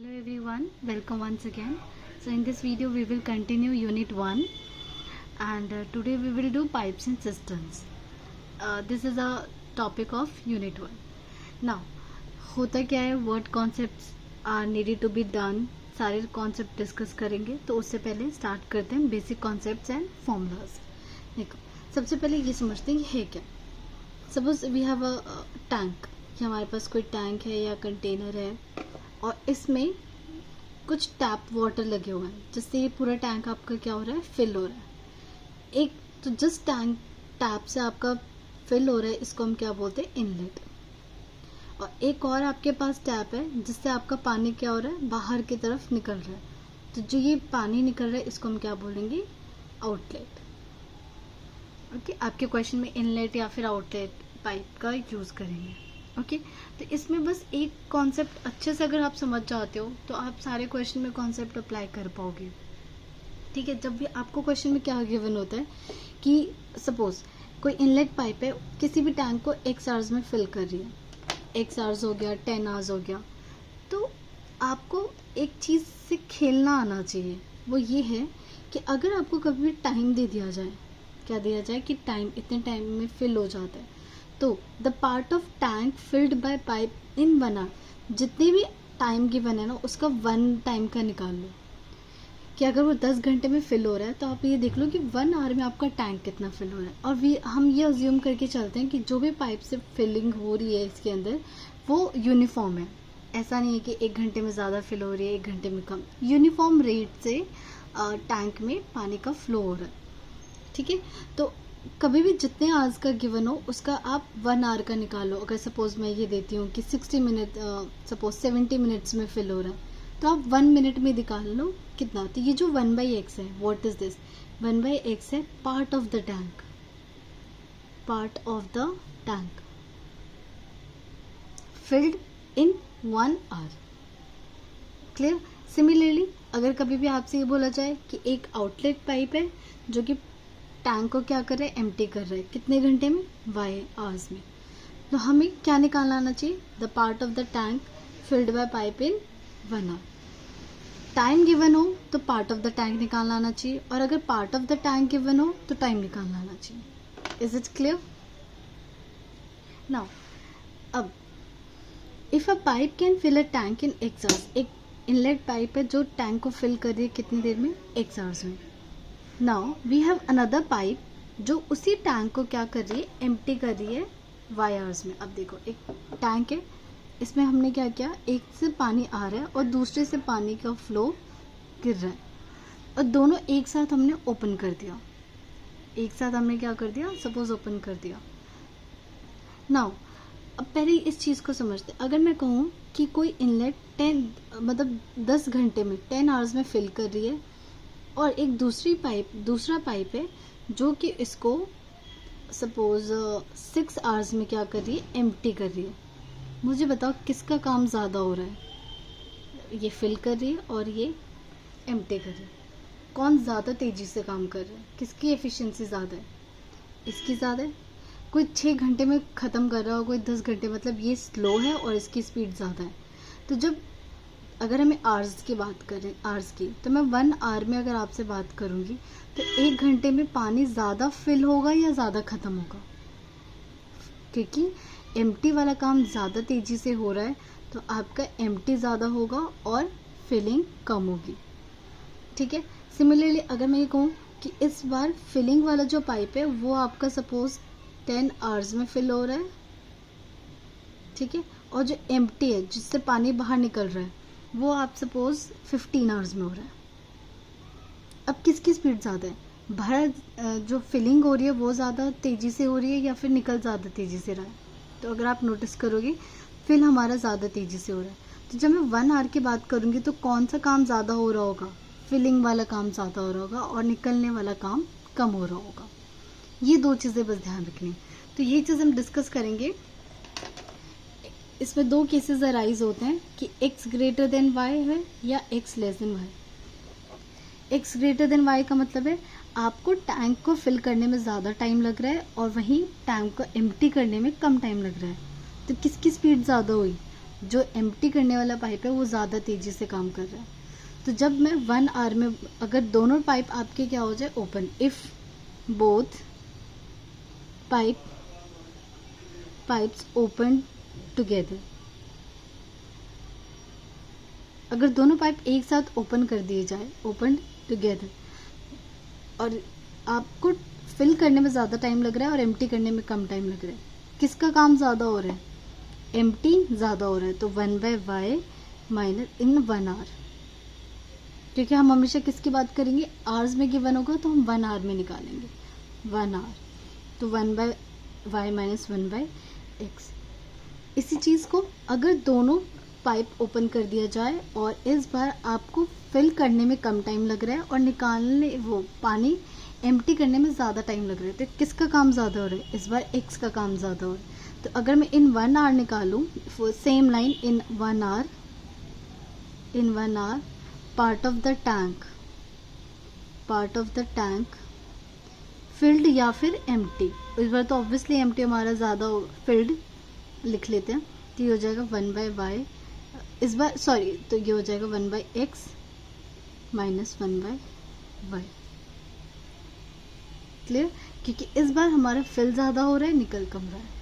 Hello everyone, welcome once again. So in this video we will continue unit 1 and today we will do pipes and cisterns. This is a topic of unit 1. Now होता क्या है, what concepts are needed to be done, सारे concept discuss करेंगे. तो उससे पहले start करते हैं बेसिक कॉन्सेप्ट्स एंड फॉर्मूलाज. देखो सबसे पहले ये समझते हैं है क्या. Suppose we have a tank, कि हमारे पास कोई टैंक है या कंटेनर है और इसमें कुछ टैप वाटर लगे हुए हैं जिससे ये पूरा टैंक आपका क्या हो रहा है, फिल हो रहा है. एक तो जिस टैप से आपका फिल हो रहा है इसको हम क्या बोलते हैं, इनलेट. और एक और आपके पास टैप है जिससे आपका पानी क्या हो रहा है, बाहर की तरफ निकल रहा है. तो जो ये पानी निकल रहा है इसको हम क्या बोलेंगे, आउटलेट. ओके, आपके क्वेश्चन में इनलेट या फिर आउटलेट पाइप का यूज करेंगे. ओके तो इसमें बस एक कॉन्सेप्ट अच्छे से अगर आप समझ जाते हो तो आप सारे क्वेश्चन में कॉन्सेप्ट अप्लाई कर पाओगे. ठीक है, जब भी आपको क्वेश्चन में क्या गिवन होता है कि सपोज कोई इनलेट पाइप है, किसी भी टैंक को x आवर्स में फिल कर रही है, x आवर्स हो गया, 10 आवर्स हो गया. तो आपको एक चीज़ से खेलना आना चाहिए. वो ये है कि अगर आपको कभी भी टाइम दे दिया जाए, क्या दिया जाए कि टाइम इतने टाइम में फिल हो जाता है, तो the part of tank filled by pipe in 1 hour, जितने भी टाइम गिवन है ना उसका 1 टाइम का निकाल लो. कि अगर वो 10 घंटे में फिल हो रहा है तो आप ये देख लो कि 1 आवर में आपका टैंक कितना फिल हो रहा है. और हम ये अज्यूम करके चलते हैं कि जो भी पाइप से फिलिंग हो रही है इसके अंदर वो यूनिफॉर्म है. ऐसा नहीं है कि 1 घंटे में ज़्यादा फिल हो रही है, 1 घंटे में कम. यूनिफॉर्म रेट से टैंक में पानी का फ्लो हो रहा है. ठीक है, तो कभी भी जितने आवर्स का गिवन हो उसका आप 1 आवर का निकालो. अगर सपोज मैं ये देती हूँ कि 60 मिनट, सपोज 70 मिनट्स में फिल हो रहा है, तो आप 1 मिनट में निकाल लो कितना. तो ये जो 1/x है, व्हाट इज दिस, 1/x है part of the tank, part of the tank filled in 1 hour. Clear. Similarly अगर कभी भी आपसे ये बोला जाए कि एक आउटलेट पाइप है जो कि टैंक को क्या कर रहा है, एम्प्टी कर रहा है, कितने घंटे में, y आवर्स में. तो हमें क्या निकालना आना चाहिए, the part of the tank filled by pipe in 1 hour. Time given हो तो पार्ट ऑफ द टैंक निकालना आना चाहिए, और अगर part of the tank given हो तो टाइम निकालना आना चाहिए. Is it clear. नाउ अब if a pipe can fill a tank in x hours, एक इनलेट पाइप है जो टैंक को फिल कर रही है कितनी देर में, x आवर्स में. Now we have another pipe जो उसी टैंक को क्या कर रही है, एम्प्टी कर रही है y आवर्स में. अब देखो एक टैंक है, इसमें हमने क्या किया, एक से पानी आ रहा है और दूसरे से पानी का फ्लो गिर रहा है, और दोनों एक साथ हमने ओपन कर दिया. एक साथ हमने क्या कर दिया, सपोज ओपन कर दिया. नाउ अब पहले इस चीज़ को समझते. अगर मैं कहूँ कि कोई इनलेट 10 घंटे में 10 आवर्स में फिल कर रही है, और एक दूसरा पाइप है जो कि इसको सपोज 6 आवर्स में क्या कर रही है, एम्प्टी कर रही है. मुझे बताओ किसका काम ज़्यादा हो रहा है, ये फिल कर रही है और ये एम्प्टी कर रही है. कौन ज़्यादा तेज़ी से काम कर रहा है, किसकी एफिशिएंसी ज़्यादा है, इसकी ज़्यादा है. कोई 6 घंटे में ख़त्म कर रहा हो, कोई 10 घंटे, मतलब ये स्लो है और इसकी स्पीड ज़्यादा है. तो जब अगर हमें आवर्स की बात करें, आवर्स की, तो मैं 1 आवर में अगर आपसे बात करूँगी तो 1 घंटे में पानी ज़्यादा फिल होगा या ज़्यादा ख़त्म होगा, क्योंकि एम्प्टी वाला काम ज़्यादा तेज़ी से हो रहा है तो आपका एम्प्टी ज़्यादा होगा और फिलिंग कम होगी. ठीक है. सिमिलरली अगर मैं ये कहूँ कि इस बार फिलिंग वाला जो पाइप है वो आपका सपोज 10 आवर्स में फिल हो रहा है. ठीक है, और जो एम्प्टी है जिससे पानी बाहर निकल रहा है वो आप सपोज 15 आवर्स में हो रहा है. अब किसकी स्पीड ज़्यादा है, बाहर जो फिलिंग हो रही है वो ज़्यादा तेज़ी से हो रही है या फिर निकल ज़्यादा तेज़ी से रहा है. तो अगर आप नोटिस करोगे फिल हमारा ज़्यादा तेज़ी से हो रहा है. तो जब मैं 1 आवर की बात करूँगी तो कौन सा काम ज़्यादा हो रहा होगा, फिलिंग वाला काम ज़्यादा हो रहा होगा और निकलने वाला काम कम हो रहा होगा. ये 2 चीज़ें बस ध्यान रखनी. तो ये चीज़ हम डिस्कस करेंगे. इसमें 2 केसेस अराइज होते हैं कि x ग्रेटर देन y है या x less than y. x greater than y का मतलब है आपको टैंक को फिल करने में ज़्यादा टाइम लग रहा है और वहीं टैंक को एम्प्टी करने में कम टाइम लग रहा है. तो किसकी स्पीड ज़्यादा हुई, जो एम्प्टी करने वाला पाइप है वो ज़्यादा तेज़ी से काम कर रहा है। तो जब मैं 1 आवर में अगर दोनों पाइप आपके क्या हो जाए open, if both pipes open together, अगर दोनों पाइप एक साथ ओपन कर दिए जाए, ओपन टुगेदर, और आपको फिल करने में ज़्यादा टाइम लग रहा है और एम्प्टी करने में कम टाइम लग रहा है, किसका काम ज़्यादा हो रहा है? एम्प्टी ज़्यादा हो रहा है। तो 1/y माइनस इन 1 आवर, क्योंकि हम हमेशा किसकी बात करेंगे? आवर्स में गिवन होगा तो हम 1 आवर में निकालेंगे, 1 आवर। तो 1/y माइनस 1/x। इसी चीज़ को अगर दोनों पाइप ओपन कर दिया जाए और इस बार आपको फिल करने में कम टाइम लग रहा है और निकालने वो पानी एम्प्टी करने में ज़्यादा टाइम लग रहा है, तो किसका काम ज़्यादा हो रहा है? इस बार x का काम ज़्यादा हो रहा है। तो अगर मैं इन 1 आवर निकालूँ, same line, in 1 hour part of the tank filled या फिर एम्प्टी। इस बार तो ऑब्वियसली एम्प्टी हमारा ज़्यादा फिल्ड लिख लेते हैं, तो ये हो जाएगा 1/y, इस बार सॉरी, तो ये हो जाएगा 1/x माइनस 1/y। क्लियर? क्योंकि इस बार हमारा फिल ज़्यादा हो रहा है, निकल कम रहा है।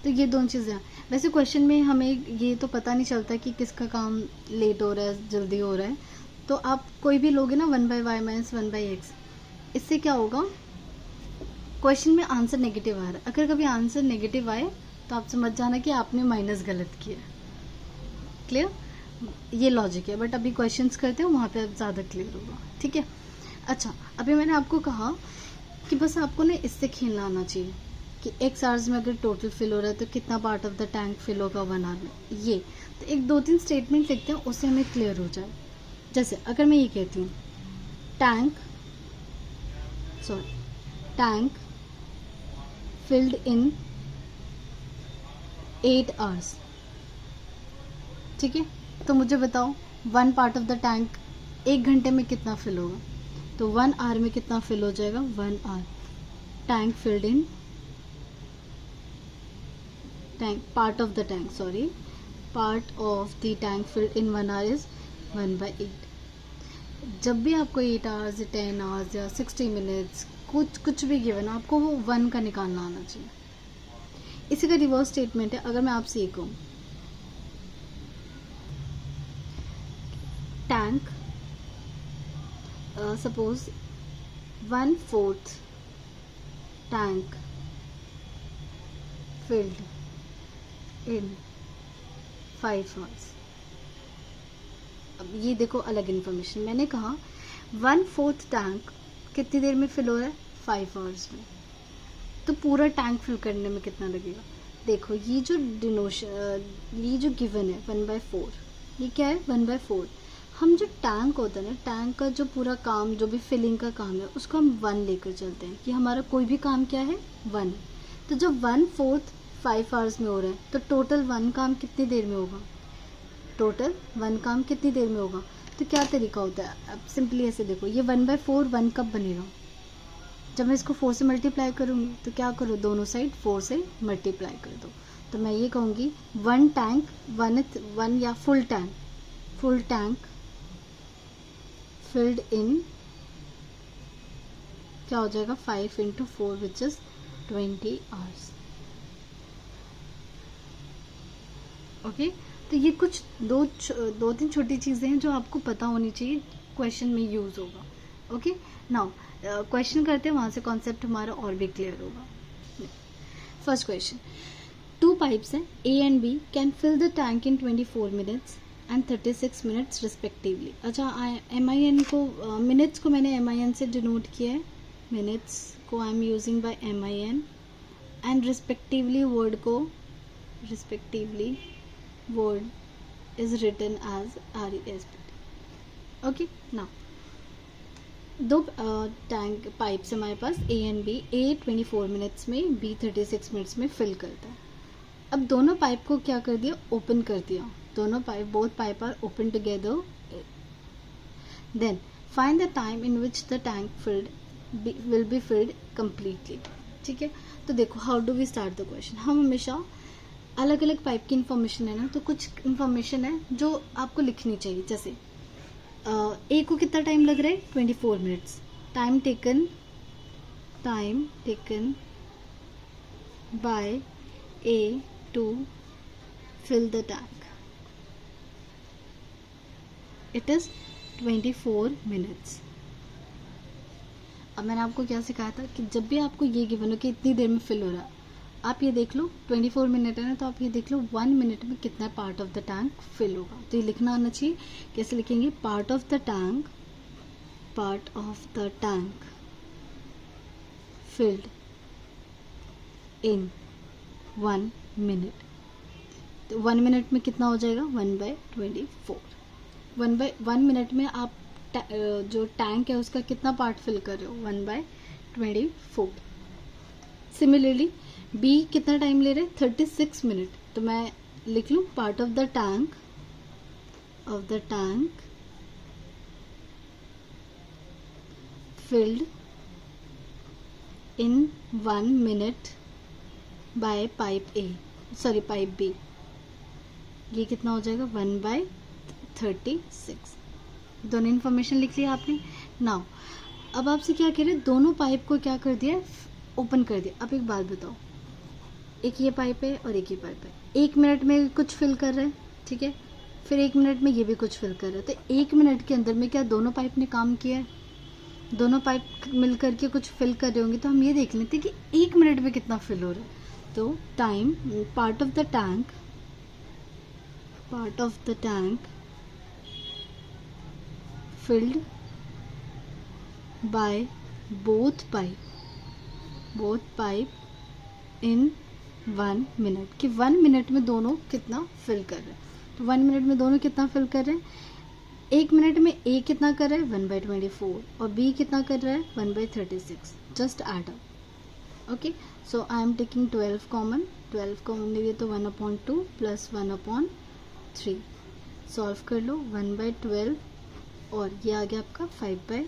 तो ये दोनों चीज़ें, वैसे क्वेश्चन में हमें ये तो पता नहीं चलता कि किसका काम लेट हो रहा है, जल्दी हो रहा है। तो आप कोई भी लोगे ना 1/y माइनस 1/x, इससे क्या होगा? क्वेश्चन में आंसर नेगेटिव आ रहा है, अगर कभी आंसर नेगेटिव आए तो आप समझ जाना कि आपने माइनस गलत किया। क्लियर? ये लॉजिक है, बट अभी क्वेश्चंस करते हैं वहाँ पे ज़्यादा क्लियर होगा। ठीक है? अच्छा, अभी मैंने आपको कहा कि बस आपको ना इससे खेलना आना चाहिए कि x आवर्स में अगर टोटल फिल हो रहा है तो कितना part of the tank fill होगा 1 आवर में। ये तो एक 2-3 स्टेटमेंट लिखते हैं, उससे हमें क्लियर हो जाए। जैसे अगर मैं ये कहती हूँ टैंक फिल्ड इन 8 आवर्स, ठीक है? तो मुझे बताओ 1 पार्ट ऑफ द टैंक 1 घंटे में कितना फिल होगा? तो 1 आवर में कितना फिल हो जाएगा? 1 hour. Tank filled in part of the tank filled in 1 hour is 1/8। जब भी आपको 8 आवर्स, 10 आवर्स या 60 मिनट्स कुछ भी गिवन, आपको वो 1 का निकालना आना चाहिए। इसी का रिवर्स स्टेटमेंट है। अगर मैं आपसे ये कहूँ टैंक सपोज 1/4 टैंक फिल्ड इन 5 आवर्स। अब ये देखो अलग इन्फॉर्मेशन, मैंने कहा 1/4 टैंक कितनी देर में फिल हो रहा है? 5 आवर्स में। तो पूरा टैंक फिल करने में कितना लगेगा? देखो ये जो गिवन है 1/4, ये क्या है? 1/4। हम जो टैंक होता है ना, टैंक का जो पूरा काम, जो भी फिलिंग का काम है, उसको हम 1 लेकर चलते हैं कि हमारा कोई भी काम क्या है? 1। तो जब 1/4 5 आवर्स में हो रहा है तो टोटल 1 काम कितनी देर में होगा? तो क्या तरीका होता है? अब सिंपली ऐसे देखो, ये 1/4 1 कब बनेगा? जब मैं इसको 4 से मल्टीप्लाई करूँगी तो क्या करो, दोनों साइड 4 से मल्टीप्लाई कर दो। तो मैं ये कहूँगी 1 टैंक 1 या फुल टैंक फिल्ड इन क्या हो जाएगा? 5 × 4 विच इज 20 आवर्स। ओके, तो ये कुछ 2-3 छोटी चीज़ें हैं जो आपको पता होनी चाहिए, क्वेश्चन में यूज़ होगा। ओके, नाउ क्वेश्चन करते हैं, वहाँ से कॉन्सेप्ट हमारा और भी क्लियर होगा। फर्स्ट क्वेश्चन, 2 पाइप्स हैं A and B can fill the tank in 24 minutes and 36 minutes respectively. अच्छा, MIN को मिनट्स को मैंने MIN से डिनोट किया है, मिनट्स को I am using by MIN, and respectively word is written as RESPECT। Okay, now 2 tank pipes हमारे पास A and B, A 24 minutes में, B 36 मिनट्स में फिल करता है। अब दोनों पाइप को क्या कर दिया? ओपन कर दिया। Both pipe are open together. Then find the time in which the tank will be filled completely. ठीक है, तो देखो how do we start the question. हम हमेशा अलग अलग पाइप की इन्फॉर्मेशन है ना, तो कुछ इन्फॉर्मेशन है जो आपको लिखनी चाहिए। जैसे ए को कितना टाइम लग रहा है, 24 minutes. Time taken by A to fill the tank, it is 24 minutes. अब मैंने आपको क्या सिखाया था कि जब भी आपको ये गिवन हो कि इतनी देर में फिल हो रहा है, आप ये देख लो 24 मिनट है ना, तो आप ये देख लो 1 मिनट में कितना part of the tank fill होगा। तो ये लिखना आना चाहिए। कैसे लिखेंगे, part of the tank filled in 1 minute. तो 1 मिनट में कितना हो जाएगा, 1/24। 1 मिनट में आप जो टैंक है उसका कितना पार्ट फिल कर रहे हो, 1/24। सिमिलरली बी कितना टाइम ले रहे हैं, 36 मिनट। तो मैं लिख लूँ part of the tank filled in 1 minute by pipe B. ये कितना हो जाएगा, 1/36। दोनों इन्फॉर्मेशन लिख लिया आपने। नाउ अब आपसे क्या कह रहे हैं, दोनों पाइप को क्या कर दिया, ओपन कर दिया। अब एक बात बताओ, एक ये पाइप है और एक ये पाइप है, 1 मिनट में कुछ फिल कर रहे हैं, ठीक है, फिर 1 मिनट में ये भी कुछ फिल कर रहे हैं। तो 1 मिनट के अंदर में क्या दोनों पाइप ने काम किया है, दोनों पाइप मिल करके कुछ फिल कर रहे होंगे। तो हम ये देख लेते हैं कि 1 मिनट में कितना फिल हो रहा है। तो time part of the tank filled by both pipe in 1 minute, कि 1 मिनट में दोनों कितना फिल कर रहे हैं। तो 1 मिनट में दोनों कितना फिल कर रहे हैं, 1 मिनट में ए कितना कर रहा है, 1/24, और बी कितना कर रहा है, 1/36। Just add up. Okay, so I am taking 12 common लिए तो 1/2 प्लस 1/3। सॉल्व कर लो, 1/12 और ये आ गया आपका 5/6।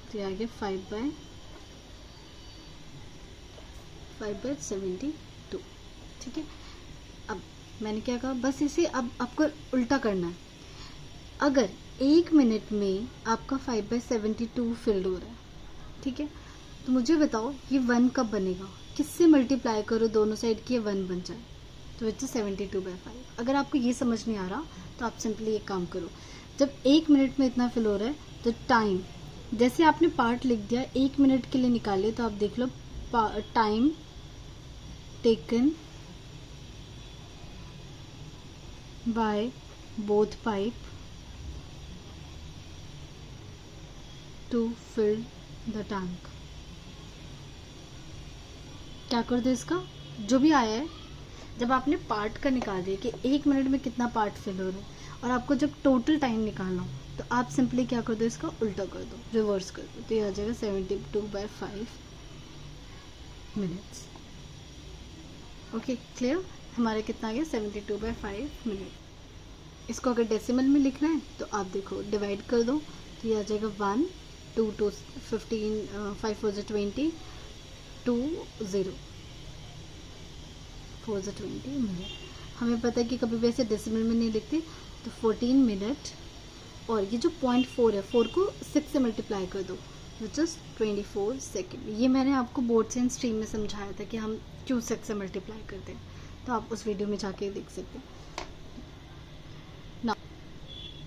तो ये आ गया 5/72। ठीक है, अब मैंने क्या कहा, बस इसे अब आपको उल्टा करना है। अगर 1 मिनट में आपका 5/72 फिल्ड हो रहा है, ठीक है, तो मुझे बताओ ये 1 कब बनेगा, किससे मल्टीप्लाई करो दोनों साइड की, ये 1 बन जाए, तो विच इज 72/5। अगर आपको ये समझ नहीं आ रहा तो आप सिंपली एक काम करो, जब 1 मिनट में इतना फिल हो रहा है तो टाइम, जैसे आपने पार्ट लिख दिया 1 मिनट के लिए निकाले, तो आप देख लो time taken by both pipe to fill the tank. क्या कर दो, इसका जो भी आया है, जब आपने पार्ट का निकाल दिया कि 1 मिनट में कितना पार्ट फिल हो रहा है, और आपको जब टोटल टाइम निकालना हो, तो आप सिंपली क्या कर दो, इसका उल्टा कर दो, रिवर्स कर दो। तो ये आ जाएगा 72/5 मिनट्स। ओके, क्लियर, हमारा कितना आ गया, 72/5 मिनट। इसको अगर डेसिमल में लिखना है तो आप देखो डिवाइड कर दो, तो ये आ जाएगा 1 2 2 15 5 4 20 2 0 4 20 मिनट। हमें पता है कि कभी भी ऐसे डेसिमल में नहीं लिखते, तो 14 मिनट, और ये जो 0.4 है, 4 को 6 से मल्टीप्लाई कर दो, विच इज 24 सेकेंड। ये मैंने आपको बोर्ड से स्ट्रीम में समझाया था कि हम क्यों 6 से मल्टीप्लाई करते हैं, तो आप उस वीडियो में जाके देख सकते हैं। ना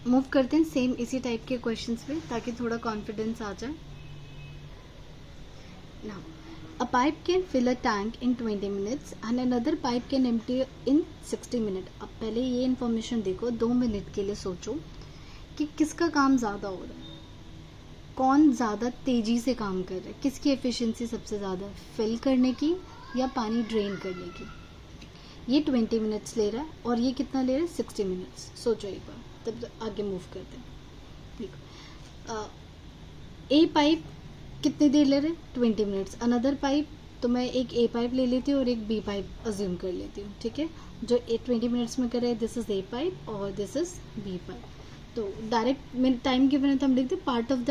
मूव करते हैं सेम इसी टाइप के क्वेश्चंस पे, ताकि थोड़ा कॉन्फिडेंस आ जाए। ना A pipe can fill a tank in 20 minutes and another pipe can empty in 60 minutes. अब पहले ये इन्फॉर्मेशन देखो, 2 मिनट के लिए सोचो कि किसका काम ज़्यादा हो रहा है, कौन ज़्यादा तेज़ी से काम कर रहा है, किसकी एफिशिएंसी सबसे ज़्यादा है, फिल करने की या पानी ड्रेन करने की। ये 20 मिनट्स ले रहा है और ये कितना ले रहा है, 60 मिनट्स। सोचो एक बार, तब आगे मूव करते हैं। देखो, ए पाइप कितनी देर ले रहे हैं, 20 मिनट्स। अनदर पाइप, तो मैं एक ए पाइप ले लेती हूँ और एक बी पाइप अज्यूम कर लेती हूँ, ठीक है। जो 20 मिनट्स में करे, दिस इज ए पाइप और दिस इज बी पाइप। तो डायरेक्ट टाइम गिवन है तो हम लिखते हैं part of the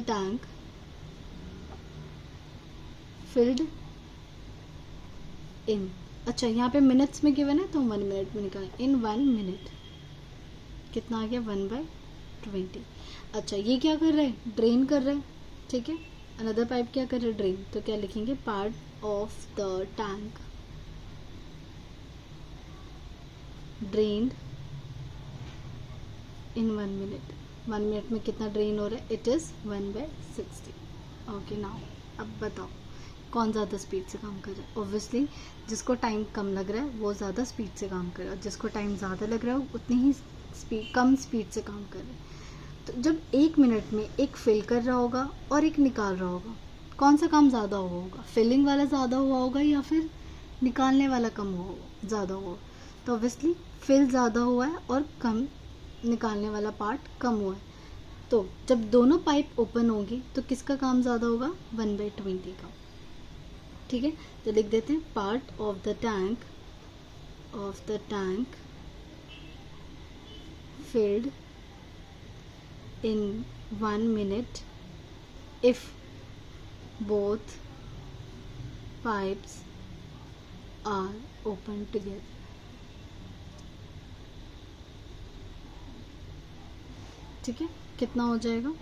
tank filled इन, अच्छा यहाँ पे मिनट्स में गिवन है तो 1 मिनट में निकालें, इन 1 मिनट कितना आ गया 1/20। अच्छा ये क्या कर रहे हैं, ड्रेन कर रहे हैं, ठीक है। अनदर पाइप क्या कर रहे हैं, ड्रेन, तो क्या लिखेंगे, part of the tank drained in 1 minute. 1 minute में कितना ड्रेन हो रहा है, इट इज़ 1/60। ओके नाउ अब बताओ कौन ज़्यादा स्पीड से काम कर रहा है। ऑब्वियसली जिसको टाइम कम लग रहा है वो ज़्यादा स्पीड से काम कर रहा है, जिसको टाइम ज़्यादा लग रहा है वो उतनी ही कम स्पीड से काम कर रहा है। तो जब 1 मिनट में एक फिल कर रहा होगा और एक निकाल रहा होगा, कौन सा काम ज़्यादा हुआ होगा, फिलिंग वाला ज़्यादा हुआ होगा या फिर निकालने वाला कम हुआ होगा, ज़्यादा हुआ। तो ऑब्वियसली फिल ज़्यादा हुआ है और कम निकालने वाला पार्ट कम हुआ है। तो जब दोनों पाइप ओपन होंगी तो किसका काम ज़्यादा होगा, 1/20 का, ठीक है। तो लिख देते हैं part of the tank filled in 1 minute if both pipes are open together। ठीक है, कितना हो जाएगा,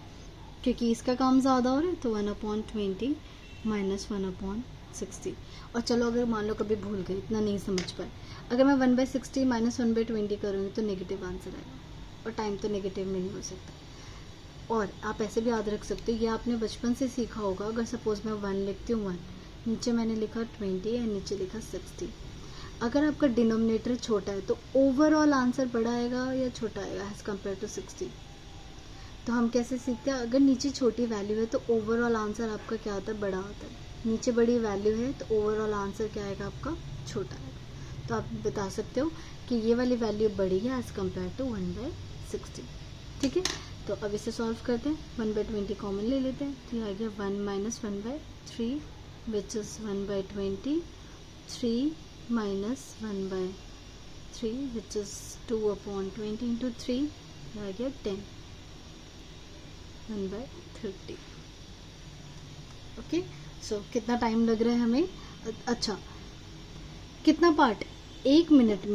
क्योंकि इसका काम ज़्यादा हो रहा है तो 1/20 माइनस 1/60। और चलो अगर मान लो कभी भूल गए, इतना नहीं समझ पाए, अगर मैं 1/60 माइनस 1/20 करूँगी तो नेगेटिव आंसर आएगा और टाइम तो नेगेटिव में नहीं हो सकता। और आप ऐसे भी याद रख सकते हो, ये आपने बचपन से सीखा होगा, अगर सपोज मैं 1 लिखती हूँ 1, नीचे मैंने लिखा 20 और नीचे लिखा 60। अगर आपका डिनोमिनेटर छोटा है तो ओवरऑल आंसर बड़ा आएगा या छोटा आएगा एज कम्पेयर टू 60। तो हम कैसे सीखते हैं, अगर नीचे छोटी वैल्यू है तो ओवरऑल आंसर आपका क्या होता है, बड़ा होता है। नीचे बड़ी वैल्यू है तो ओवरऑल आंसर क्या आएगा आपका, छोटा आएगा। तो आप बता सकते हो कि ये वाली वैल्यू बड़ी है एज कम्पेयर टू 1/60, ठीक है। तो अब इसे सॉल्व करते हैं, 1/20 कॉमन ले लेते हैं, तो ये आ गया 1 minus 1/3 which is 1/20, 3 minus 1/3 which is 2/20 into 3, आ गया 10, 1/30। ओके, सो कितना टाइम लग रहा है हमें, अच्छा कितना पार्ट, 1 मिनट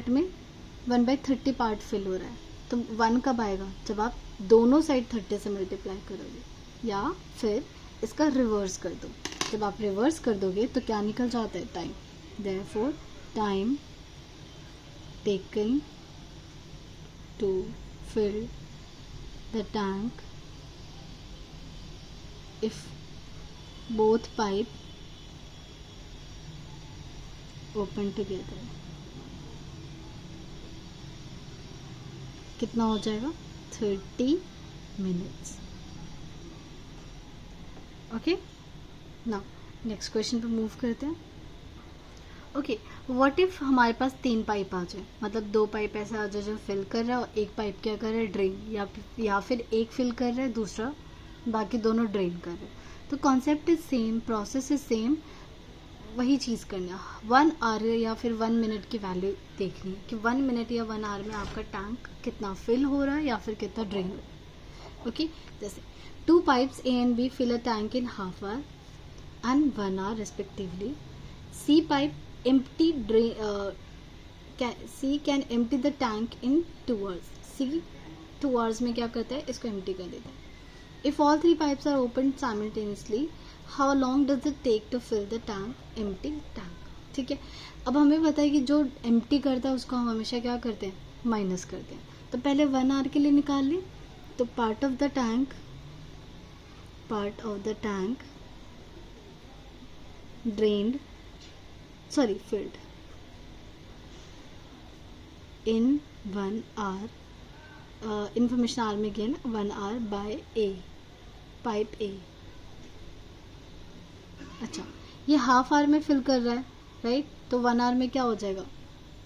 में 1/30 पार्ट फिल हो रहा है। तो 1 कब आएगा, जब आप दोनों साइड 30 से मल्टीप्लाई करोगे, या फिर इसका रिवर्स कर दो। जब आप रिवर्स कर दोगे तो क्या निकल जाता है, time. Therefore time taken to fill the tank if both pipe open together, कितना हो जाएगा, 30 minutes. Okay, now next question पे मूव करते हैं। ओके, व्हाट इफ हमारे पास 3 पाइप आ जाए, मतलब 2 पाइप ऐसा आ जाए जो फिल कर रहा है और एक पाइप क्या कर रहा है, ड्रेन, या फिर एक फिल कर रहा है दूसरा बाकी दोनों ड्रेन कर रहे हैं। तो concept is same, process is same, वही चीज़ करना। 1 आवर या फिर 1 मिनट की वैल्यू देखनी है कि 1 मिनट या 1 आवर में आपका टैंक कितना फिल हो रहा है या फिर कितना ड्रेन हो रहा है। ओके, जैसे 2 pipes A and B fill a tank in half hour and 1 hour respectively. C pipe empty C can empty the tank in 2 hours. C 2 hours में क्या करता है, इसको empty कर देता है। If all 3 pipes are opened simultaneously, how long does it take to fill the empty tank? ठीक है, अब हमें पता है कि जो empty करता है उसको हम हमेशा क्या करते हैं, माइनस करते हैं। तो पहले 1 आवर के लिए निकाल लें, तो part of the tank drained, sorry filled in 1 hour, information are में given 1 hour by A, pipe A. अच्छा, ये हाफ आवर में फिल कर रहा है, राइट, तो 1 आवर में क्या हो जाएगा,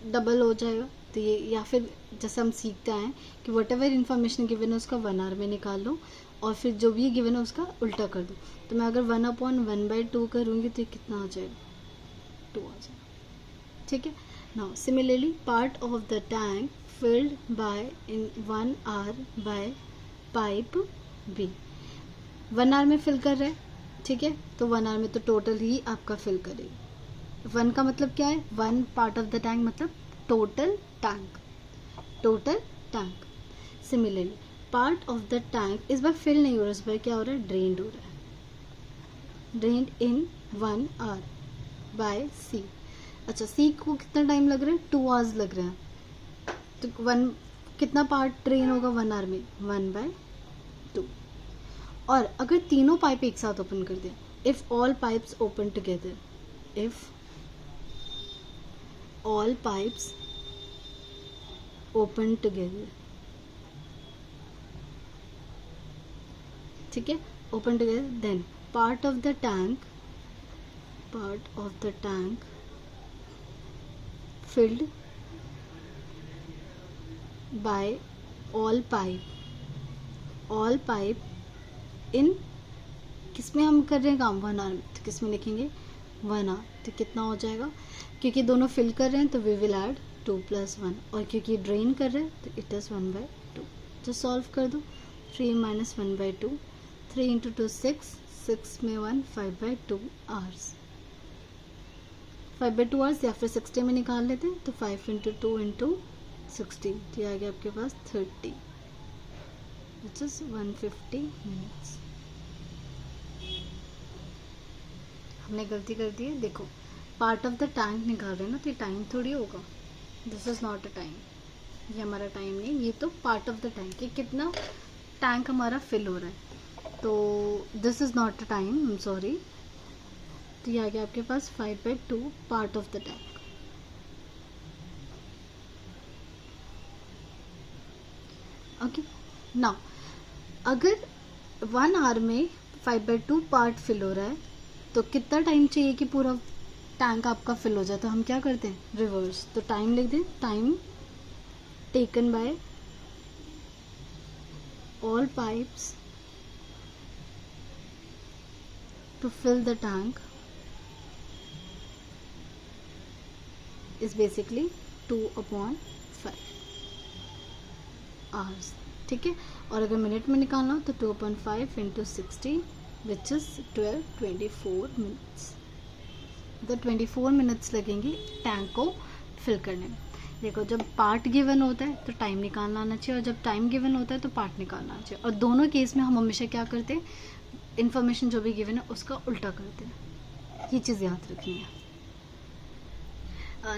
डबल हो जाएगा। तो ये, या फिर जैसे हम सीखते हैं कि वट एवर इन्फॉर्मेशन गिवन है उसका 1 आवर में निकाल लो और फिर जो भी गिवन है उसका उल्टा कर दो। तो मैं अगर 1/1/2 करूँगी तो ये कितना आ जाएगा, 2 आ जाएगा, ठीक है। Now similarly part of the tank filled by in 1 hour by pipe B, 1 hour में फिल कर रहे हैं, ठीक है, तो 1 आवर में तो टोटल ही आपका फिल करेगी। 1 का मतलब क्या है, 1 पार्ट ऑफ द टैंक मतलब total tank, total tank. Similarly part of the tank इस बार फिल नहीं हो रहा है, इस बार क्या हो रहा है, ड्रेन्ड हो रहा है, ड्रेन्ड इन 1 आवर बाय सी। अच्छा, सी को कितना टाइम लग रहा है, 2 आवर्स लग रहे हैं, तो 1 कितना पार्ट ड्रेन होगा 1 आवर में, 1/2। और अगर तीनों पाइप एक साथ ओपन कर दें, if all pipes open together, if all pipes open together, ठीक है, open together, then part of the tank filled by all pipe in, किसमें हम कर रहे हैं काम, 1 आवर में, तो किसमें लिखेंगे 1 आवर, तो कितना हो जाएगा, क्योंकि दोनों फिल कर रहे हैं तो वी विल ऐड 2 + 1, और क्योंकि ड्रेन कर रहे हैं तो इट इज़ 1/2। तो सॉल्व कर दो, 3 - 1/2, 3 × 2 6, 6 में 1, 5/2 आवर्स, 5/2 आवर्स, या फिर 60 में निकाल लेते हैं, तो 5 × 2 × 60, तो आ गया आपके पास 30, विच इज 150 मिनट्स। हमने गलती कर दी है, देखो पार्ट ऑफ द टैंक निकाल रहे हैं ना, तो ये टाइम थोड़ी होगा, this is not a time, ये हमारा टाइम नहीं, ये तो पार्ट ऑफ द टैंक, ये कितना टैंक हमारा फिल हो रहा है, तो this is not a time, I am sorry. तो ये आ गया आपके पास 5/2 part of the tank. Okay, now अगर 1 आवर में 5/2 पार्ट फिल हो रहा है, तो कितना टाइम चाहिए कि पूरा टैंक आपका फिल हो जाए, तो हम क्या करते हैं, रिवर्स, तो टाइम लिख दें, time taken by all pipes to fill the tank is basically 2/5 hours, ठीक है, और अगर मिनट में निकालना हो तो 2/5 × 60 विच इज 24 मिनट्स, तो 24 मिनट्स लगेंगे टैंक को फिल करने में। देखो, जब पार्ट गिवन होता है तो टाइम निकालना आना चाहिए, और जब टाइम गिवन होता है तो पार्ट निकालना आना चाहिए, और दोनों केस में हम हमेशा क्या करते हैं, इन्फॉर्मेशन जो भी गिवन है उसका उल्टा करते हैं, ये चीज़ याद रखनी है।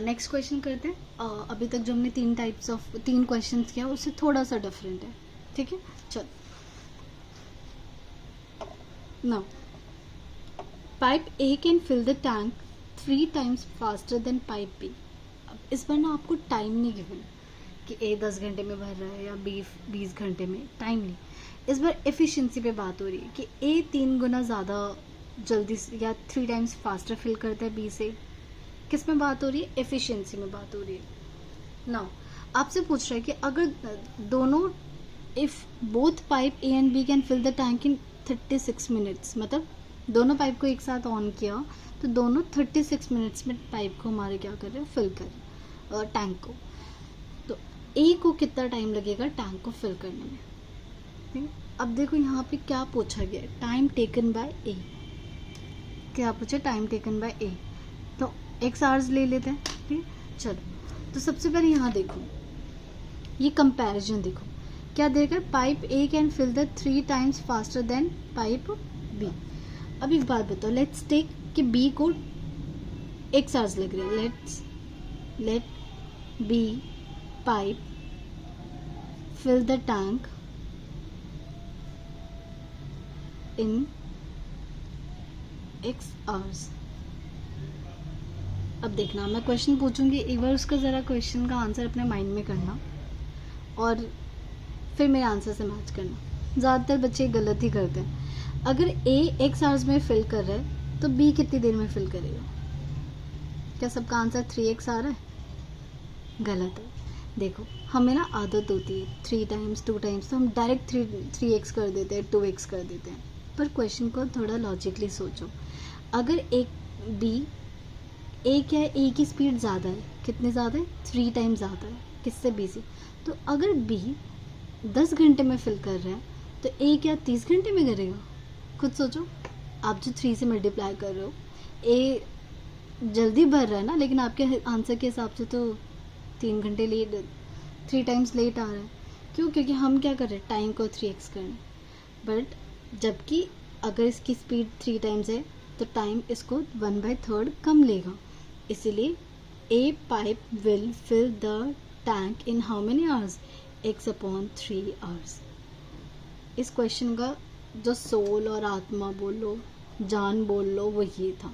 नेक्स्ट क्वेश्चन करते हैं। अभी तक जो हमने 3 क्वेश्चंस किया उससे थोड़ा सा डिफरेंट है, ठीक है, चल। Now pipe A can fill the tank 3 times faster than pipe B. अब इस बार ना आपको टाइम नहीं गिवन कि ए 10 घंटे में भर रहा है या बी 20 घंटे में, टाइम नहीं, इस बार एफिशिएंसी पे बात हो रही है कि ए 3 गुना ज़्यादा जल्दी या 3 times फास्टर फिल करता है बी से। किस में बात हो रही है, एफिशिएंसी में बात हो रही है। नाउ आपसे पूछ रहा है कि अगर दोनों, if both pipe A and B can fill the tank in 36 minutes, मतलब दोनों पाइप को एक साथ ऑन किया तो दोनों 36 मिनट्स में पाइप को हमारे क्या कर रहे हैं, फिल कर रहे टैंक को, तो ए को कितना टाइम लगेगा टैंक को फिल करने में, ठीक है। अब देखो यहाँ पे क्या पूछा गया, टाइम टेकन बाय ए, क्या पूछा, टाइम टेकन बाय ए, तो x आवर्स ले लेते हैं, ठीक है। चलो, तो सबसे पहले यहाँ देखो, ये कंपैरिजन देखो क्या देगा, pipe A can fill the 3 times faster than pipe B. अब एक बात बताओ, लेट्स टेक कि बी को x आवर्स लग रहे हैं, let B pipe fill the tank in x hours. अब देखना, मैं क्वेश्चन पूछूंगी, एक बार उसका ज़रा क्वेश्चन का आंसर अपने माइंड में करना और फिर मेरे आंसर से मैच करना। ज़्यादातर बच्चे गलत ही करते हैं, अगर ए x आवर्स में फिल कर रहा है तो बी कितनी देर में फिल करेगा, क्या सबका आंसर 3x आ रहा है, गलत है। देखो, हमें ना आदत होती है 3 times 2 times, तो हम डायरेक्ट 3x कर देते हैं, 2x कर देते हैं, पर क्वेश्चन को थोड़ा लॉजिकली सोचो। अगर एक बी, ए क्या है, ए की स्पीड ज़्यादा है, कितने ज़्यादा है, 3 times ज़्यादा है, किससे, बी से, तो अगर बी 10 घंटे में फिल कर रहा है तो ए क्या 30 घंटे में करेगा, खुद सोचो, आप जो 3 से मल्टीप्लाई कर रहे हो, ए जल्दी भर रहा है ना, लेकिन आपके आंसर के हिसाब से तो 3 घंटे लेट, 3 टाइम्स लेट आ रहा है। क्यों? क्योंकि हम क्या कर रहे हैं, टाइम को 3x कर रहे हैं। बट जबकि अगर इसकी स्पीड 3 टाइम्स है तो टाइम इसको 1/3 कम लेगा। इसीलिए A pipe will fill the tank in how many hours, x/3 hours. इस क्वेश्चन का जो सोल और आत्मा बोल लो, जान बोल लो, वो ये था।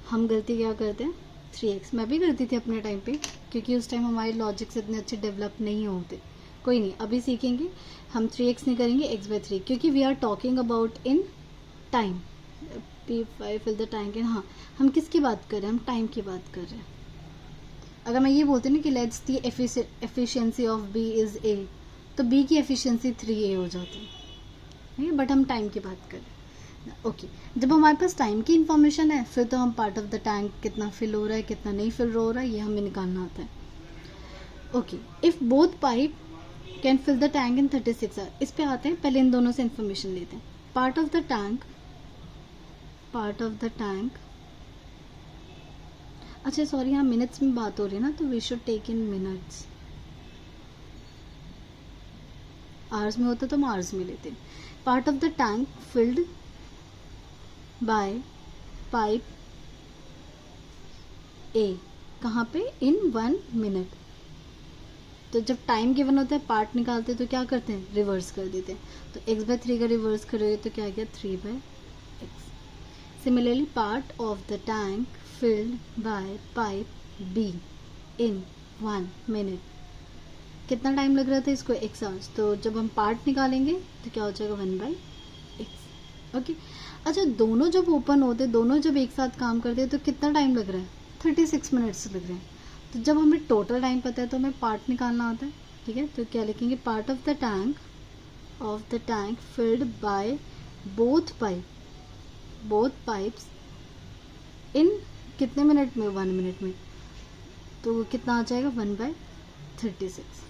हम गलती क्या करते हैं, 3x। मैं भी करती थी अपने टाइम पे, क्योंकि उस टाइम हमारे लॉजिक्स इतने अच्छे डेवलप नहीं होते। कोई नहीं, अभी सीखेंगे। हम 3x नहीं करेंगे, x/3, क्योंकि we are talking about in time. P5 fill the tank in, हाँ हम किसकी बात कर रहे हैं, हम टाइम की बात कर रहे हैं। अगर मैं ये बोलती ना कि let's the efficiency of B is A, तो B की एफिशिएंसी 3A हो जाती है, बट हम टाइम की बात कर रहे हैं। ओके जब हमारे पास टाइम की इंफॉर्मेशन है, फिर तो हम पार्ट ऑफ द टैंक कितना फिल हो रहा है, कितना नहीं फिल हो रहा है, ये हमें निकालना आता है। Okay, if both pipe can fill the tank in 36 hour, इस पे आते हैं। पहले इन दोनों से इंफॉर्मेशन लेते हैं। पार्ट ऑफ द टैंक, अच्छा सॉरी, यहाँ मिनट्स में बात हो रही है ना, तो we should take in minutes. Hours में होता तो हम आवर्स में लेते हैं। Part of the tank filled by pipe A, कहाँ पे, इन 1 मिनट। तो जब टाइम गिवन होता है, पार्ट निकालते हैं तो क्या करते हैं, रिवर्स कर देते हैं। तो x/3 का रिवर्स करोगे तो क्या गया, 3/x। Similarly part of the tank filled by pipe be in 1 minute. कितना टाइम लग रहा था इसको, x आवर्स। तो जब हम पार्ट निकालेंगे तो क्या हो जाएगा, 1/x। ओके, अच्छा दोनों जब ओपन होते, दोनों जब एक साथ काम करते हैं तो कितना टाइम लग रहा है, 36 मिनट्स लग रहे हैं। तो जब हमें टोटल टाइम पता है तो हमें पार्ट निकालना आता है। ठीक है, तो क्या लिखेंगे, part of the tank filled by both pipes in कितने मिनट में, 1 मिनट में। तो कितना आ जाएगा, 1/36।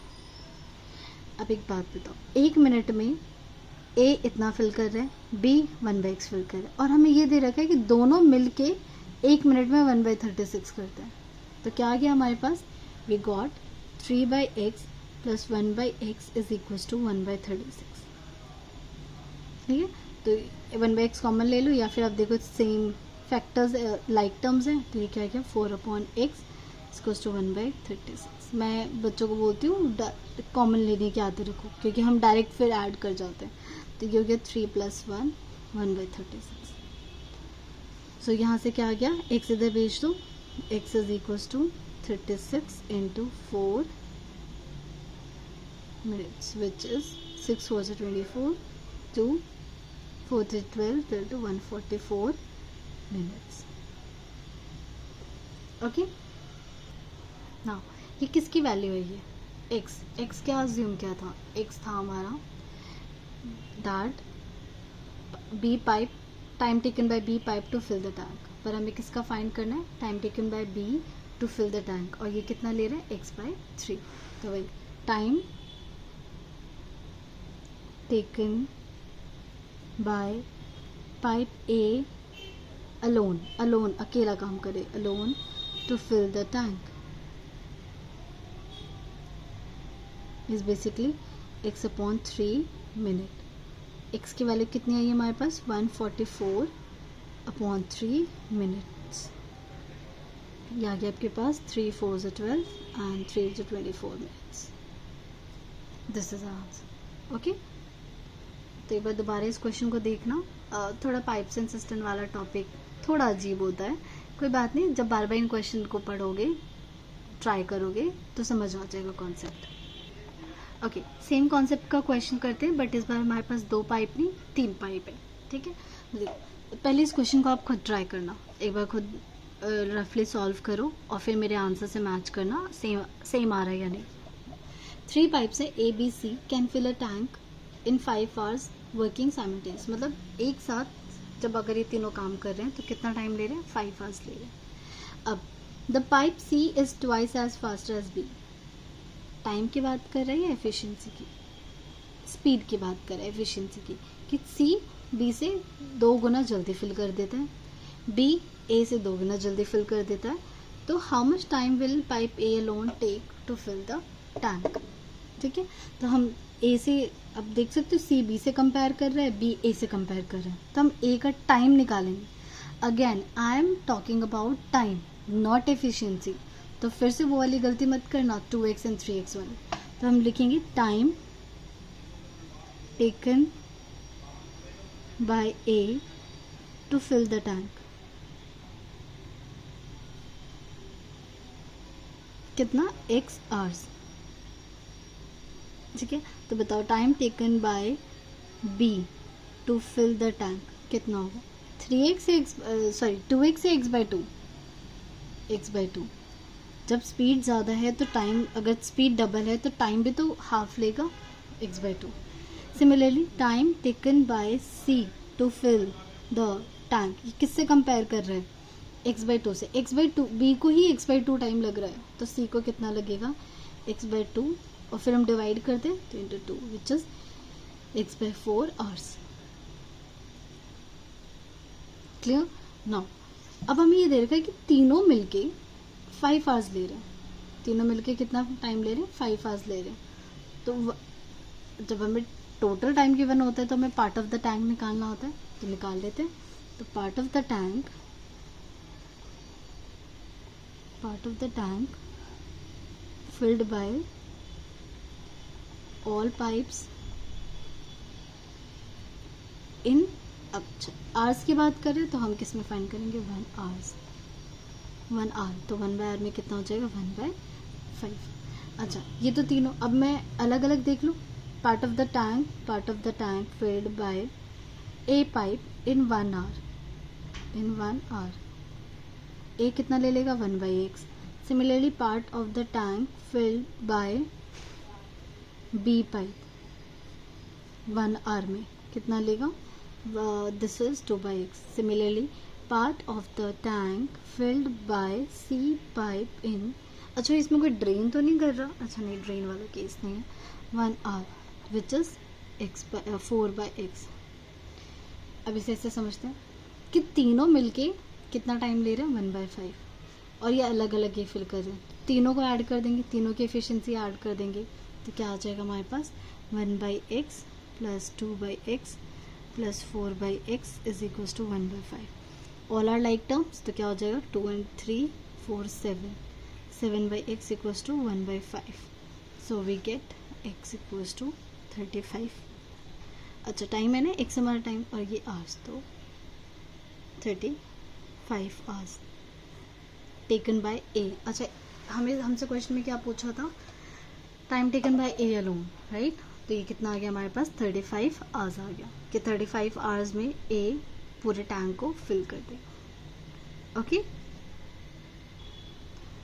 अब एक बात बताओ, 1 मिनट में A इतना फिल कर रहे हैं, B 1/x फिल कर रहे हैं, और हमें ये दे रखा है कि दोनों मिलके 1 मिनट में 1/36 करते हैं। तो क्या आ गया हमारे पास, we got 3/x plus 1/x is equal to 1/36। ठीक है, तो 1/x कॉमन ले लो, या फिर आप देखो सेम फैक्टर्स लाइक टर्म्स हैं, तो ये क्या गया, 4/x इक्वल टू 1/36। मैं बच्चों को बोलती हूँ कॉमन लेने की आदत रखो, क्योंकि हम डायरेक्ट फिर ऐड कर जाते हैं। तो ये हो गया 3 + 1 1/36। सो यहाँ से क्या आ गया, x इधर भेज दो, x is equal to 36 × 4 minutes, which is 6 4 से 24, 2 4 3 12, 12 to 144 मिनट्स। ओके, नाउ ये किसकी वैल्यू है, ये x क्या अज्यूम क्या था, x था हमारा that B pipe, time taken by B pipe to fill the tank. पर हमें किसका फाइंड करना है, time taken by B to fill the tank, और ये कितना ले रहा है, x/3। तो वही time taken by pipe A alone अकेला काम करे, alone to fill the tank is basically x/3 minute. x की वैल्यू कितनी आई है हमारे पास, 144/3 मिनट्स। ये आ गया आपके पास 3 4 से 12 एंड 3 से 24 minutes. This is answer. Okay, तो एक बार दोबारा इस क्वेश्चन को देखना। थोड़ा पाइप्स एंड सिस्टम वाला टॉपिक थोड़ा अजीब होता है, कोई बात नहीं, जब बार बार इन क्वेश्चन को पढ़ोगे, ट्राई करोगे तो समझ आ जाएगा कॉन्सेप्ट। ओके, सेम कॉन्सेप्ट का क्वेश्चन करते हैं, बट इस बार हमारे पास 2 पाइप नहीं 3 पाइप है। ठीक है, पहले इस क्वेश्चन को आप खुद ट्राई करना, एक बार खुद रफली सॉल्व करो और फिर मेरे आंसर से मैच करना सेम आ रहा है या नहीं। 3 पाइप्स है A B C can fill a tank in 5 hours working simultaneous. मतलब एक साथ जब अगर ये तीनों काम कर रहे हैं तो कितना टाइम ले रहे हैं, 5 आवर्स ले रहे हैं। अब the pipe C is twice as fast as B। Time की बात कर रहे हैं, एफिशिएंसी की, स्पीड की बात कर रहे हैं, एफिशिएंसी की, कि C बी से 2 गुना जल्दी फिल कर देता है, बी ए से 2 गुना जल्दी फिल कर देता है. तो how much time will pipe A alone take to fill the tank. ठीक है, तो हम ए से, अब देख सकते हो सी बी से कंपेयर कर रहा है, बी ए से कंपेयर कर रहा है, तो हम ए का टाइम निकालेंगे. Again I am talking about time, not efficiency. तो फिर से वो वाली गलती मत करना 2x एंड 3x वाली. तो हम लिखेंगे time taken by A to fill the tank. कितना? x hours. ठीक है, तो बताओ time taken by B to fill the tank कितना होगा? 3x सॉरी 2x से x बाई 2. x by 2. जब स्पीड ज़्यादा है तो टाइम, अगर स्पीड डबल है तो टाइम भी तो हाफ लेगा, x by 2. Similarly time taken by C to fill the tank, ये किससे कंपेयर कर रहे हैं? x बाई 2 से. x बाई 2, b को ही x बाई 2 टाइम लग रहा है, तो c को कितना लगेगा? x बाई 2, और फिर हम डिवाइड कर दें तो into 2 which is x by 4 hours. Clear? Now अब हमें ये दे रखा है कि तीनों मिलके 5 आवर्स ले रहे हैं. तीनों मिलके कितना टाइम ले रहे हैं? 5 आवर्स ले रहे हैं. तो जब हमें टोटल टाइम गिवन होता है तो हमें पार्ट ऑफ द टैंक निकालना होता है, तो निकाल लेते हैं. तो part of the tank filled by all pipes in. अब आवर्स की बात करें तो हम किस में फाइंड करेंगे? 1 आवर्स. 1 आवर, तो 1 बाय आवर में कितना हो जाएगा? 1 बाय 5. अच्छा, ये तो तीनों. अब मैं अलग अलग देख लूँ. Part of the tank filled by a pipe in 1 hour. A कितना ले लेगा? 1 by x. Similarly part of the tank filled by B pipe 1 hour में कितना लेगा? This is 2 by x. Similarly part of the tank filled by C pipe in. अच्छा, इसमें कोई drain तो नहीं कर रहा? अच्छा नहीं, ड्रेन वाला केस नहीं है. 1 hour which is 4 by x. अब इसे ऐसे समझते हैं कि तीनों मिलके कितना टाइम ले रहे हैं? 1 बाई 5. और ये अलग अलग ये फिल कर रहे हैं. तीनों को ऐड कर देंगे, तीनों की एफिशिएंसी ऐड कर देंगे, तो क्या आ जाएगा हमारे पास? 1 by x plus 2 by x plus 4 by x is equal to 1 by 5. All are like terms, तो क्या हो जाएगा? 2 and 3 4 7 by x equals to 1 by 5. So we get x equals to 35. अच्छा, टाइम है ना, एक्स हमारा टाइम, और ये आवर्स, तो 35 आवर्स टेकन बाय ए. अच्छा, हमसे क्वेश्चन में क्या पूछा था? Time taken by A alone, right? तो ये कितना आ गया हमारे पास? 35 आवर्स आ गया, कि 35 आवर्स में ए पूरे टैंक को फिल कर दे. ओके,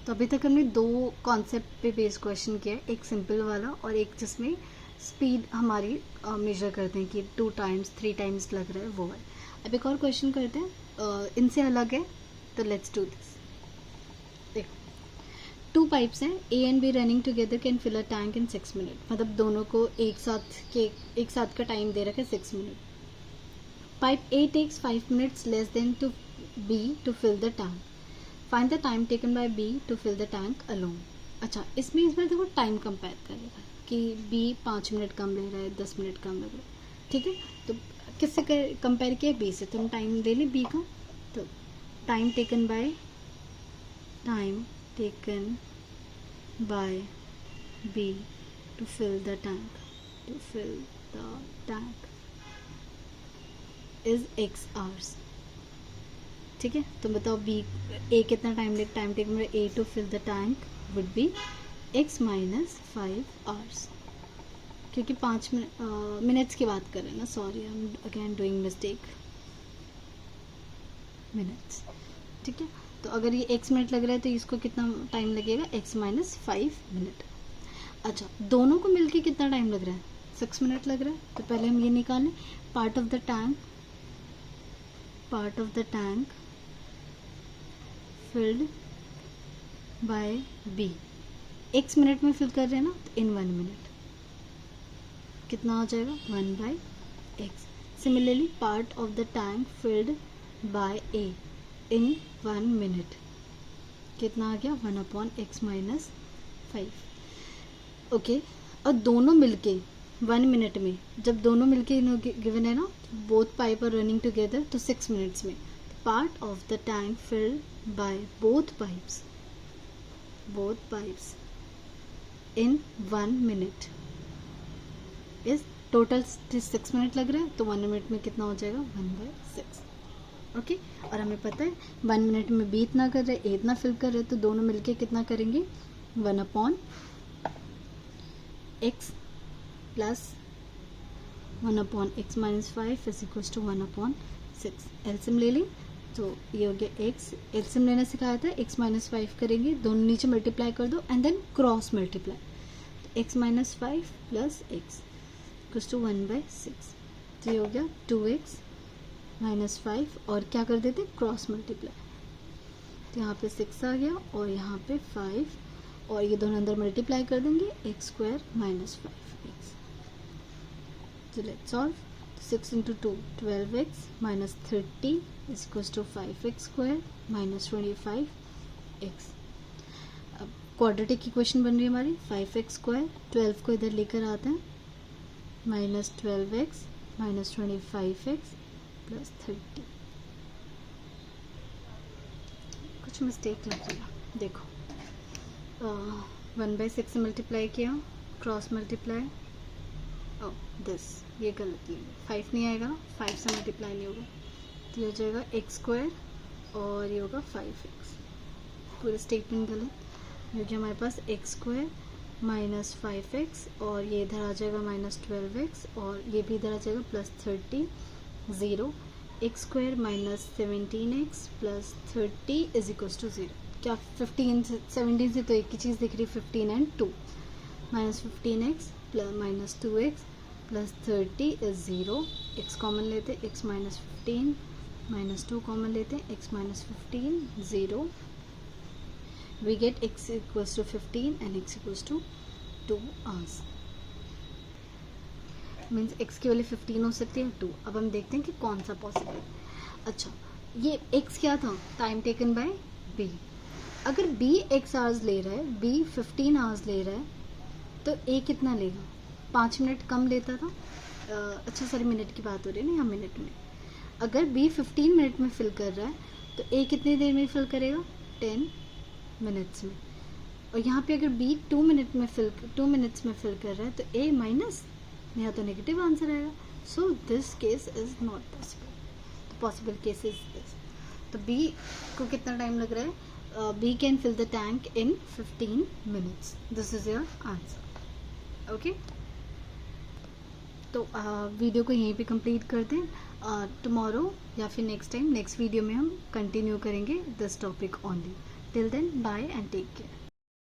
तो अभी तक हमने 2 कॉन्सेप्ट पे बेस्ड क्वेश्चन किया है, एक सिंपल वाला और एक जिसमें स्पीड हमारी मेजर करते हैं कि 2 टाइम्स 3 टाइम्स लग रहा है, वो है. अब एक और क्वेश्चन करते हैं, इनसे अलग है, तो लेट्स डू दिस. देखो, 2 पाइप्स हैं, A and B running together can fill a tank in 6 minute. मतलब दोनों को एक साथ का टाइम दे रखा है 6 minute. Pipe A takes 5 minutes less than to B to fill the tank. Find the time taken by B to fill the tank alone. अच्छा, इस बार देखो टाइम कंपेयर करेगा कि बी 5 मिनट कम ले रहा है, 10 मिनट कम लग रहा है. ठीक है, तो किससे कंपेयर किया? बी से. तो हम टाइम ले लें बी का. तो time taken by B to fill the tank is x hours. ठीक है, तो बताओ बी ए कितना time taken by A to fill the tank would be x minus 5 hours. क्योंकि 5 मिनट्स की बात कर रहे हैं ना, sorry I am again doing mistake, minutes. ठीक है, तो अगर ये x मिनट लग रहा है तो इसको कितना टाइम लगेगा? x minus 5 minute. अच्छा, दोनों को मिलके कितना टाइम लग रहा है? 6 मिनट लग रहा है. तो पहले हम ये निकालें. Part of the tank filled by B. x minute में फिल कर रहे हैं ना, तो इन 1 मिनट कितना हो जाएगा? 1 by x. Similarly, part of the tank filled by A in 1 minute. कितना आ गया 1/x minus 5. ओके, और दोनों मिलके 1 मिनट में, जब दोनों मिलके गिवन है ना, both pipe are running together, तो 6 मिनट्स में part of the tank filled by both pipes in 1 minute is total 6 minute लग रहा है, तो 1 मिनट में कितना हो जाएगा 1/6. ओके, और हमें पता है 1 मिनट में B इतना कर रहे, A इतना फिल कर रहे, तो दोनों मिलके कितना करेंगे 1/x plus 1/x minus 5 is equal to 1/6. LCM ले ली, तो ये हो गया x. एलसीएम लेना सिखाया था, x minus 5 करेंगे, दोनों नीचे मल्टीप्लाई कर दो and then cross multiply. x minus 5 plus x equal to 1/6. तो ये हो गया 2x minus 5, और क्या कर देते क्रॉस मल्टीप्लाई, तो यहाँ पे 6 आ गया और यहाँ पे 5, और ये दोनों अंदर मल्टीप्लाई कर देंगे, x² minus 5x. तो let's solve. 6 into 2 12x minus 30 is equals to 5x² minus 25x. अब क्वाड्रेटिक इक्वेशन बन रही है हमारी 5x², 12 को इधर लेकर आते हैं, minus 12x minus 25x plus 30. कुछ मिस्टेक लग रही है, देखो 1/6 से मल्टीप्लाई किया, क्रॉस मल्टीप्लाई, दिस ये गलत नहीं है, 5 नहीं आएगा, 5 से मल्टीप्लाई नहीं होगा, तो ये हो जाएगा x² और ये होगा 5x. पूरा स्टेटमेंट गलत, क्योंकि हमारे पास x² माइनस 5x और ये इधर आ जाएगा माइनस 12x और ये भी इधर आ जाएगा plus 30, 0. x² minus 17x plus 30 is equal to 0. क्या 15 से 17 से तो एक ही चीज़ दिख रही है, 15 and 2, minus 15x plus minus 2x plus 30 is 0. x common लेते, x माइनस 15 माइनस 2 कॉमन लेते, x minus 15 0. We get x equals to 15 and x equals to 2 आंस. मीन्स x की वैल्यू 15 हो सकती है 2. अब हम देखते हैं कि कौन सा पॉसिबल है. अच्छा, ये x क्या था, टाइम टेकन बाय b. अगर b x आवर्स ले रहा है, b 15 आवर्स ले रहा है, तो a कितना लेगा, 5 मिनट कम लेता था. अच्छा सॉरी, मिनट की बात हो रही है ना, यहाँ मिनट में. अगर b 15 मिनट में फिल कर रहा है, तो a कितनी देर में फिल करेगा 10 मिनट्स में. और यहाँ पे अगर b 2 मिनट्स में फिल कर रहा है, तो a माइनस, यहाँ तो नेगेटिव आंसर आएगा. So this case is not possible. तो पॉसिबल केस इज दिस. तो b को कितना टाइम लग रहा है, b can fill the tank in 15 minutes. This is your answer. Okay, तो वीडियो को यहीं पे कंप्लीट कर दें. टुमारो या फिर नेक्स्ट वीडियो में हम कंटिन्यू करेंगे this topic only. Till then, bye and take care.